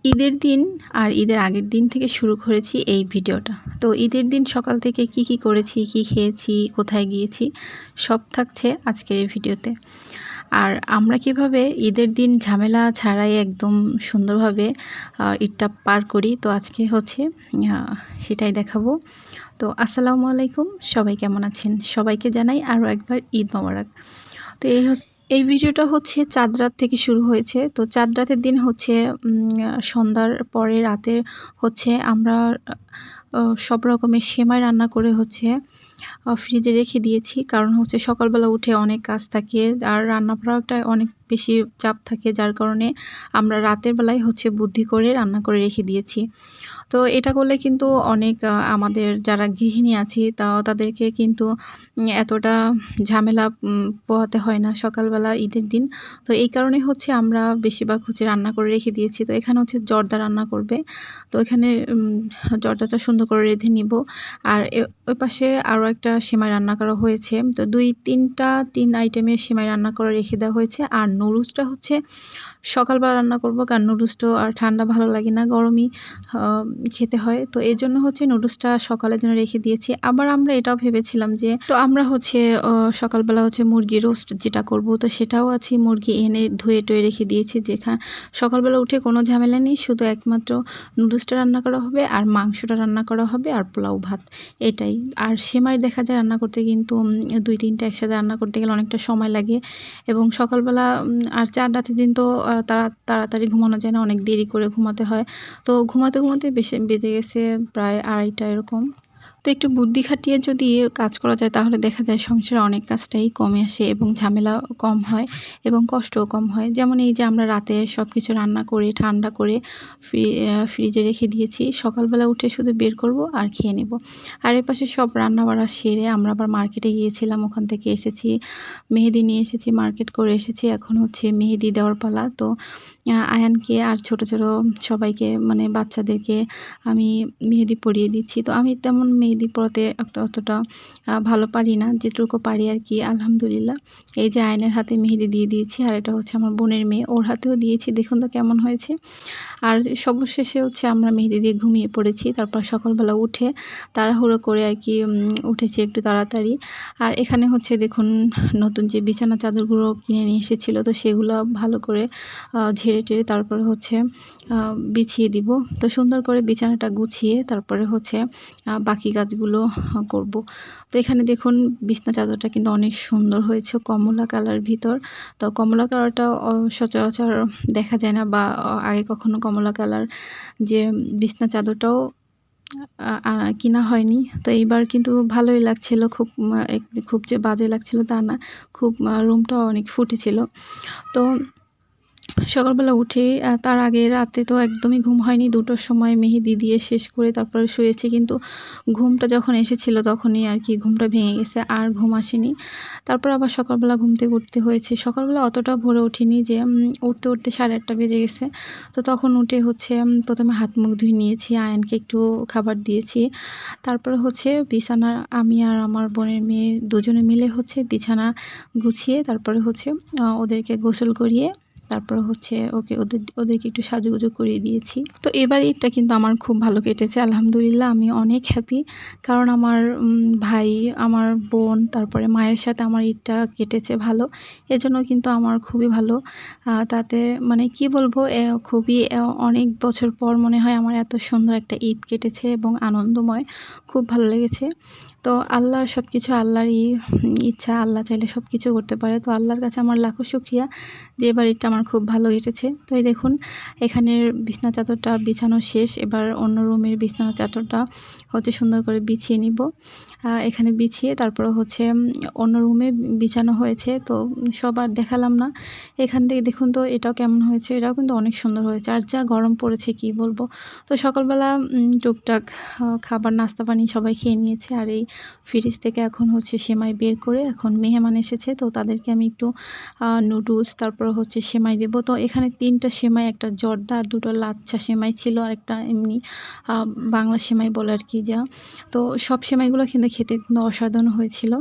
ঈদের দিন আর ঈদের আগের দিন থেকে শুরু করেছি এই ভিডিওটা। তো ঈদের দিন সকাল থেকে কি করেছি, কি খেয়েছি, কোথায় গিয়েছি সব থাকছে আজকের এই ভিডিওতে। আর আমরা কিভাবে ঈদের দিন ঝামেলা ছাড়াই একদম সুন্দরভাবে ঈদটা পার করি, তো আজকে হচ্ছে সেটাই দেখাবো। তো আসসালামু আলাইকুম, সবাই কেমন আছেন? সবাইকে জানাই আরও একবার ঈদ মোবারক। তো এই ভিডিওটা হচ্ছে চাঁদ রাত থেকে শুরু হয়েছে। তো চাঁদ রাতের দিন হচ্ছে সন্ধ্যার পরে রাতে হচ্ছে আমরা সব রকমের সেমাই রান্না করে হচ্ছে ফ্রিজে রেখে দিয়েছি। কারণ হচ্ছে সকালবেলা উঠে অনেক কাজ থাকে আর রান্না করাটা অনেক বেশি চাপ থাকে, যার কারণে আমরা রাতের বেলায় হচ্ছে বুদ্ধি করে রান্না করে রেখে দিয়েছি। তো এটা করলে কিন্তু অনেক আমাদের যারা গৃহিণী আছি তাদেরকে কিন্তু এতটা ঝামেলা পোহাতে হয় না সকালবেলা ঈদের দিন। তো এই কারণে হচ্ছে আমরা বেশিরভাগ হচ্ছে রান্না করে রেখে দিয়েছি। তো এখানে হচ্ছে জর্দা রান্না করবে। তো এখানে জর্দাটা সুন্দর করে রেঁধে নিব। আর ওই পাশে আরও একটা সেমাই রান্না করা হয়েছে। তো 3 আইটেমের সেমাই রান্না করে রেখে দেওয়া হয়েছে। আর নুডলসটা হচ্ছে সকালবেলা রান্না করব, কারণ নুডলসটা আর ঠান্ডা ভালো লাগে না, গরমই খেতে হয়। তো এজন্য হচ্ছে নুডলসটা সকালের জন্য রেখে দিয়েছি। আবার আমরা এটাও ভেবেছিলাম যে আমরা হচ্ছে সকালবেলা হচ্ছে মুরগি রোস্ট যেটা করব, তো সেটাও আছে, মুরগি এনে ধুয়ে টুয়ে রেখে দিয়েছি। সকালবেলা উঠে কোনো ঝামেলা নেই, শুধু একমাত্র নুডলসটা রান্না করা হবে আর মাংসটা রান্না করা হবে আর পোলাও ভাত, এটাই। আর সেমাই দেখা যায় রান্না করতে কিন্তু 2-3টা একসাথে রান্না করতে গেলে অনেকটা সময় লাগে। এবং সকালবেলা আর চাঁদ রাতের দিন তো তাড়াতাড়ি ঘুমানো যায় না, অনেক দেরি করে ঘুমাতে হয়। তো ঘুমাতে বেজে গেছে প্রায় 2:30 এরকম। তো একটু বুদ্ধি খাটিয়ে যদি কাজ করা যায় তাহলে দেখা যায় সংসারে অনেক কাজটাই কমে আসে এবং ঝামেলা কম হয় এবং কষ্টও কম হয়। যেমন এই যে আমরা রাতে সব কিছু রান্না করে ঠান্ডা করে ফ্রিজে রেখে দিয়েছি। সকালবেলা উঠে শুধু বের করব আর খেয়ে নেব। আর এপাশে সব রান্নাবাড়া সেরে আমরা আবার মার্কেটে গিয়েছিলাম, ওখান থেকে এসেছি, মেহেদি নিয়ে এসেছি, মার্কেট করে এসেছি। এখন হচ্ছে মেহেদি দেওয়ার পালা। তো আয়ানকে আর ছোট সবাইকে, মানে বাচ্চাদেরকে আমি মেহেদি পরিয়ে দিচ্ছি। তো আমি তেমন মেহেদি পরাতে অতটা ভালো পারি না, যেটুকু পারি আর কি, আলহামদুলিল্লাহ। এই যে আয়ানের হাতে মেহেদি দিয়ে দিয়েছি, আর এটা হচ্ছে আমার বোনের মেয়ে, ওর হাতেও দিয়েছি। দেখুন তো কেমন হয়েছে। আর সর্বশেষে হচ্ছে আমরা মেহেদি দিয়ে ঘুমিয়ে পড়েছি। তারপর সকালবেলা উঠে তাড়াহুড়ো করে আর কি উঠেছি একটু তাড়াতাড়ি। আর এখানে হচ্ছে দেখুন নতুন যে বিছানা চাদরগুলো কিনে নিয়ে এসেছিলো, তো সেগুলো ভালো করে ঝেড়ে টেড়ে তারপরে হচ্ছে বিছিয়ে দিব। তো সুন্দর করে বিছানাটা গুছিয়ে তারপরে হচ্ছে বাকি কাজগুলো করব। তো এখানে দেখুন বিছনা চাদরটা কিন্তু অনেক সুন্দর হয়েছে, কমলা কালার ভিতর। তো কমলা কালারটা সচরাচর দেখা যায় না, বা আগে কখনো কমলা কালার যে বিছনা চাদরটাও কিনা হয়নি। তো এইবার কিন্তু ভালোই লাগছিল, খুব যে বাজে লাগছিল তা না, খুব রুমটাও অনেক ফুটেছিল। তো সকালবেলা উঠে তার আগে রাতে তো একদমই ঘুম হয়নি। 2টোর সময় মেহেদি দিয়ে শেষ করে তারপরে শুয়েছি, কিন্তু ঘুমটা যখন এসেছিল তখনই আর কি ঘুমটা ভেঙে গেছে, আর ঘুম আসেনি। তারপর আবার সকালবেলা ঘুম থেকে উঠতে হয়েছে। সকালবেলা অতটা ভোরে উঠিনি, যে উঠতে 8:30 বেজে গেছে। তো তখন উঠে হচ্ছে প্রথমে হাত মুখ ধুয়ে নিয়েছি, আয়ানকে একটু খাবার দিয়েছি। তারপরে হচ্ছে বিছানা, আমি আর আমার বোনের মেয়ে দুজনে মিলে হচ্ছে বিছানা গুছিয়ে তারপরে হচ্ছে ওদেরকে গোসল করিয়ে তারপরে হচ্ছে ওদেরকে একটু সাজুগুজু করিয়ে দিয়েছি। তো এবার ঈদটা কিন্তু আমার খুব ভালো কেটেছে, আলহামদুলিল্লাহ। আমি অনেক হ্যাপি, কারণ আমার ভাই, আমার বোন, তারপরে মায়ের সাথে আমার ঈদটা কেটেছে ভালো। এজন্য কিন্তু আমার খুবই ভালো। তাতে মানে কি বলবো, খুবই অনেক বছর পর মনে হয় আমার এত সুন্দর একটা ঈদ কেটেছে এবং আনন্দময়, খুব ভালো লেগেছে। তো আল্লাহর সব কিছু, আল্লাহরই ইচ্ছা, আল্লাহ চাইলে সব কিছু করতে পারে। তো আল্লাহর কাছে আমার লাখো শুকরিয়া যে এবার ঈদটা আমার খুব ভালো কেটেছে। তো এই দেখুন এখানের বিছনা চাদরটা বিছানো শেষ, এবার অন্য রুমের বিছনা চাদরটা হচ্ছে সুন্দর করে বিছিয়ে নিব। এখানে বিছিয়ে তারপরে হচ্ছে অন্য রুমে বিছানো হয়েছে, তো সব আর দেখালাম না। এখান থেকে দেখুন তো এটাও কেমন হয়েছে, এটাও কিন্তু অনেক সুন্দর হয়েছে। আর যা গরম পড়েছে কি বলবো। তো সকালবেলা টুকটাক খাবার নাস্তা পানি সবাই খেয়ে নিয়েছে। আর এই ফ্রিজ থেকে এখন হচ্ছে সেমাই বের করে, এখন মেহমান এসেছে, তো তাদেরকে আমি একটু নুডলস, তারপর হচ্ছে সেমাই সেমাই দেব। তো এখানে ৩টা সেমাই, একটা জর্দা আর 2টো লাচ্ছা সেমাই ছিল, আর একটা এমনি বাংলা সেমাই বলে আর কি যা। তো সব সেমাইগুলো কিন্তু খেতে কিন্তু অসাধারণ হয়েছিল।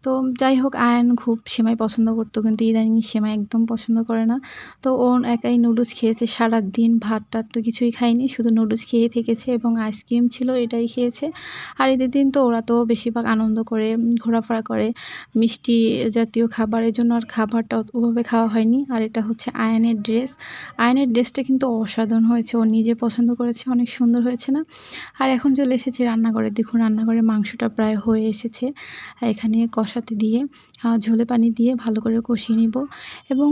তো যাই হোক, আয়ান খুব সেমাই পছন্দ করতো, কিন্তু ইদানিং সেমাই একদম পছন্দ করে না। তো ও একাই নুডলস খেয়েছে সারাদিন, ভাত-টাত তো কিছুই খায়নি, শুধু নুডলস খেয়েই থেকেছে এবং আইসক্রিম ছিল এটাই খেয়েছে। আর ঈদের দিন তো ওরা তো বেশিরভাগ আনন্দ করে, ঘোরাফেরা করে, মিষ্টি জাতীয় খাবার, এজন্য আর খাবারটা ওভাবে খাওয়া হয়নি। আর এটা হচ্ছে আয়ানের ড্রেস। আয়ানের ড্রেসটা কিন্তু অসাধারণ হয়েছে, ও নিজে পছন্দ করেছে, অনেক সুন্দর হয়েছে না? আর এখন চলে এসেছি রান্নাঘরে। দেখুন রান্নাঘরে মাংসটা প্রায় হয়ে এসেছে। এখানে কষাতে দিয়ে ঝোলে পানি দিয়ে ভালো করে কষিয়ে নিব এবং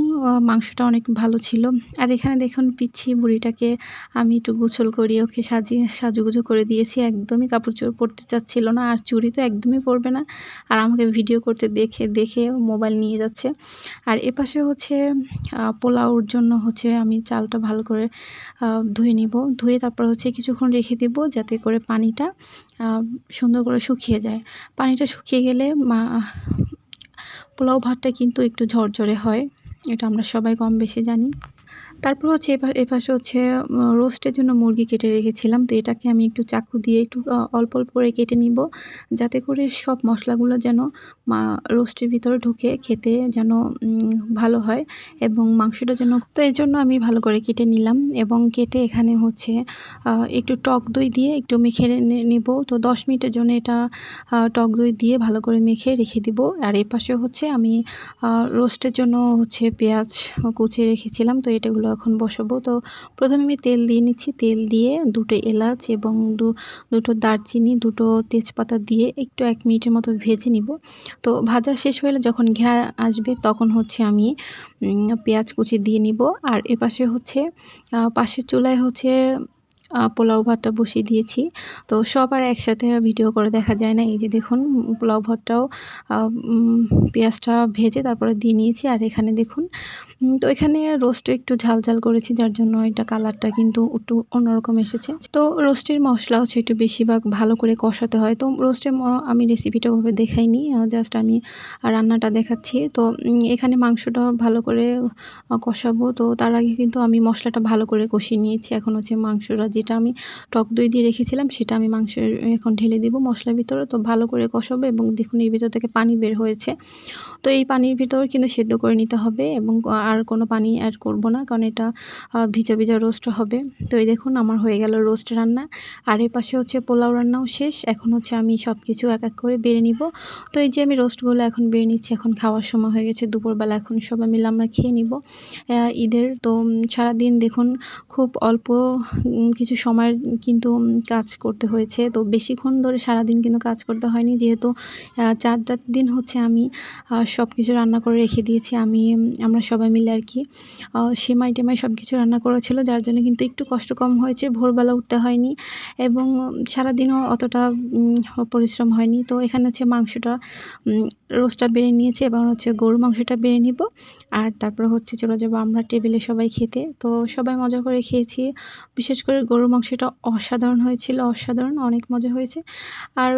মাংসটা অনেক ভালো ছিল। আর এখানে দেখুন পিচ্ছি বুড়িটাকে আমি একটু গোসল করিয়ে ওকে সাজুগুজু করে দিয়েছি। একদমই কাপড়-চোপড় পরতে চাচ্ছিল না, আর চুড়ি তো একদমই পরবে না। আর আমাকে ভিডিও করতে দেখে মোবাইল নিয়ে যাচ্ছে। আর এপাশে হচ্ছে পোলাওর জন্য হচ্ছে আমি চালটা ভালো করে ধুয়ে নিব। ধুয়ে তারপর হচ্ছে কিছুক্ষণ রেখে দিব, যাতে করে পানিটা সুন্দর করে শুকিয়ে যায়। পানিটা শুকিয়ে গেলে পোলাও ভাতটা কিন্তু একটু ঝরঝরে হয়। এটা আমরা সবাই কম বেশি জানি। তারপর হচ্ছে এপাশে হচ্ছে রোস্টের জন্য মুরগি কেটে রেখেছিলাম। তো এটাকে আমি একটু চাকু দিয়ে একটু অল্প করে কেটে নিব, যাতে করে সব মশলাগুলো যেন রোস্টের ভিতরে ঢুকে খেতে যেন ভালো হয় এবং মাংসটা যেন, তো এজন্য আমি ভালো করে কেটে নিলাম এবং কেটে এখানে হচ্ছে একটু টক দই দিয়ে একটু মেখে নিব। তো 10 মিনিটের জন্য এটা টক দই দিয়ে ভালো করে মেখে রেখে দিব। আর এপাশে হচ্ছে আমি রোস্টের জন্য হচ্ছে পেঁয়াজ কুচিয়ে রেখেছিলাম। তো এটাগুলো এখন বসাবো। তো প্রথমে আমি তেল দিয়ে নিচ্ছি। তেল দিয়ে 2টো এলাচ এবং দুটো দারচিনি, 2টো তেজপাতা দিয়ে একটু 1 মিনিটের মতো ভেজে নিব। তো ভাজা শেষ হলে যখন ঘ্রাণ আসবে তখন হচ্ছে আমি পেঁয়াজ কুচি দিয়ে নিব। আর এপাশে হচ্ছে পাশের চুলায় হচ্ছে পোলাও ভাতটা বসিয়ে দিয়েছি। তো সবার একসাথে ভিডিও করে দেখা যায় না। এই যে দেখুন পোলাও ভাতটাও পেঁয়াজটা ভেজে তারপরে দিয়ে নিয়েছি। আর এখানে দেখুন তো এখানে রোস্টে একটু ঝাল করেছি, যার জন্য এটা কালারটা কিন্তু একটু অন্যরকম এসেছে। তো রোস্টের মশলা হচ্ছে একটু বেশিরভাগ ভালো করে কষাতে হয়। তো রোস্টের আমি রেসিপিটা ওভাবে দেখাইনি, জাস্ট আমি রান্নাটা দেখাচ্ছি। তো এখানে মাংসটা ভালো করে কষাবো। তো তার আগে কিন্তু আমি মশলাটা ভালো করে কষিয়ে নিয়েছি। এখন হচ্ছে মাংসটা যেটা আমি টক দই দিয়ে রেখেছিলাম সেটা আমি মাংসের এখন ঢেলে দিব মশলার ভিতরে। তো ভালো করে কষাবো এবং দেখুন এর ভিতর থেকে পানি বের হয়েছে। তো এই পানির ভিতর কিন্তু সেদ্ধ করে নিতে হবে এবং আর কোনো পানি অ্যাড করব না, কারণ এটা ভিজা রোস্ট হবে। তো এই দেখুন আমার হয়ে গেল রোস্ট রান্না। আর এই পাশে হচ্ছে পোলাও রান্নাও শেষ। এখন হচ্ছে আমি সব কিছু এক করে বেড়ে নিব। তো এই যে আমি রোস্টগুলো এখন বেড়ে নিচ্ছি। এখন খাওয়ার সময় হয়ে গেছে দুপুরবেলা, এখন সবাই মিলে আমরা খেয়ে নিব ঈদের। তো সারাদিন দেখুন খুব অল্প কিছু সময়ের কিন্তু কাজ করতে হয়েছে। তো বেশিক্ষণ ধরে সারাদিন কিন্তু কাজ করতে হয়নি, যেহেতু 4 দিন হচ্ছে আমি সব কিছু রান্না করে রেখে দিয়েছি। আমরা সবাই মিলে আর কি সেমাই-টেমাই সব কিছু রান্না করা ছিল, যার জন্য কিন্তু একটু কষ্ট কম হয়েছে। ভোরবেলা উঠতে হয়নি এবং সারাদিনও অতটা পরিশ্রম হয়নি। তো এখানে হচ্ছে মাংসটা রোস্টটা বেড়ে নিয়েছি, এবার হচ্ছে গরুর মাংসটা বেড়ে নিব। আর তারপরে হচ্ছে চলে যাব আমরা টেবিলে সবাই খেতে। তো সবাই মজা করে খেয়েছি। বিশেষ করে গরুর মাংসটা অসাধারণ হয়েছিল, অসাধারণ, অনেক মজা হয়েছে। আর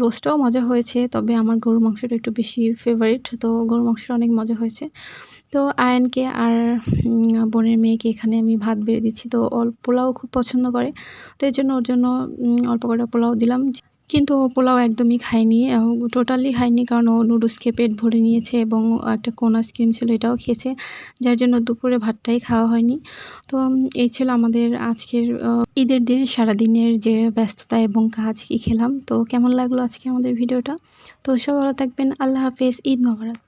রোস্টটাও মজা হয়েছে, তবে আমার গরুর মাংসটা একটু বেশি ফেভারিট। তো গরুর মাংসটা অনেক মজা হয়েছে। তো আয়ানকে আর বোনের মেয়েকে এখানে আমি ভাত বেড়ে দিচ্ছি। তো পোলাও খুব পছন্দ করে। তো এজন্য ওর জন্য অল্প কটা পোলাও দিলাম। কিন্তু ও পোলাও একদমই খায়নি, টোটালি খায়নি, কারণ ও নুডলস খেয়ে পেট ভরে নিয়েছে এবং একটা কোন আইসক্রিম ছিল এটাও খেয়েছে, যার জন্য দুপুরে ভাতটাই খাওয়া হয়নি। তো এই ছিল আমাদের আজকের ঈদের দিন সারাদিনের যে ব্যস্ততা এবং কাজ কী খেলাম। তো কেমন লাগলো আজকে আমাদের ভিডিওটা? তো সবাই ভালো থাকবেন। আল্লাহ হাফেজ। ঈদ মোবারক।